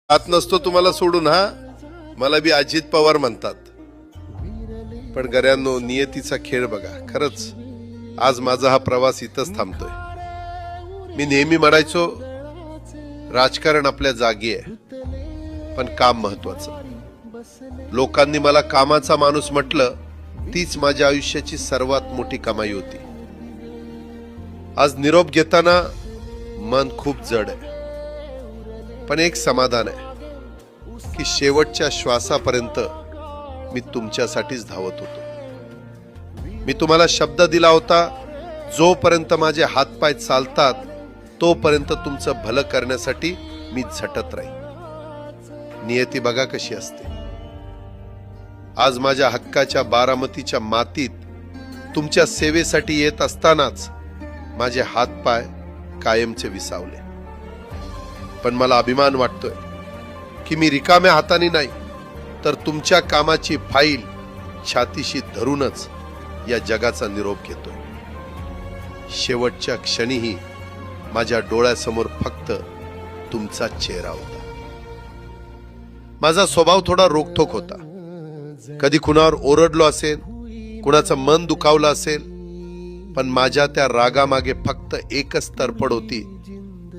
हात नसतो तुम्हाला सोडून. हा, मला बी अजित पवार म्हणतात, पण गऱ्यांनो नियतीचा खेळ बघा. खरंच आज माझा हा प्रवास इथंच थांबतोय. मी नेहमी म्हणायचो राजकारण आपल्या जागी आहे, पण काम महत्वाचं. लोकांनी मला कामाचा माणूस म्हटलं, तीच माझ्या आयुष्याची सर्वात मोठी कमाई होती. आज निरोप घेताना मन खूप जड आहे, पण एक समाधान आहे की शेवटच्या श्वासापर्यंत मी तुमच्यासाठीच धावत होतो. मी तुम्हाला शब्द दिला होता, जोपर्यंत माझे हातपाय चालतात तोपर्यंत तुमचं भलं करण्यासाठी मी झटत राहीन. नियती बघा कशी असते. आज माझ्या हक्काच्या बारामतीच्या मातीत तुमच्या सेवेसाठी येत असतानाच माझे हातपाय कायमचे विसावले. पण मला अभिमान वाटतोय की मी रिकाम्या हाताने नाही, तर तुमच्या कामाची फाईल छातीशी धरूनच या जगाचा निरोप घेतोय. शेवटच्या क्षणीही माझ्या डोळ्यासमोर फक्त तुमचा चेहरा होता. माझा स्वभाव थोडा रोखठोक होता. कधी कुणावर ओरडलो असेल, कुणाचं मन दुखावलं असेल, पण माझ्या त्या रागामागे फक्त एकच तरफड होती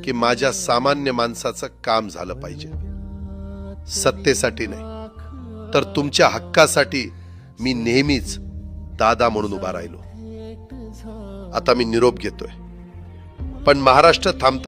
की माझ्या सामान्य माणसाचं काम झालं पाहिजे. सत्तेसाठी नाही, तर तुमच्या हक्कासाठी मी नेहमीच दादा म्हणून उभा राहिलो. आता मी निरोप घेतोय, पण महाराष्ट्र थांबता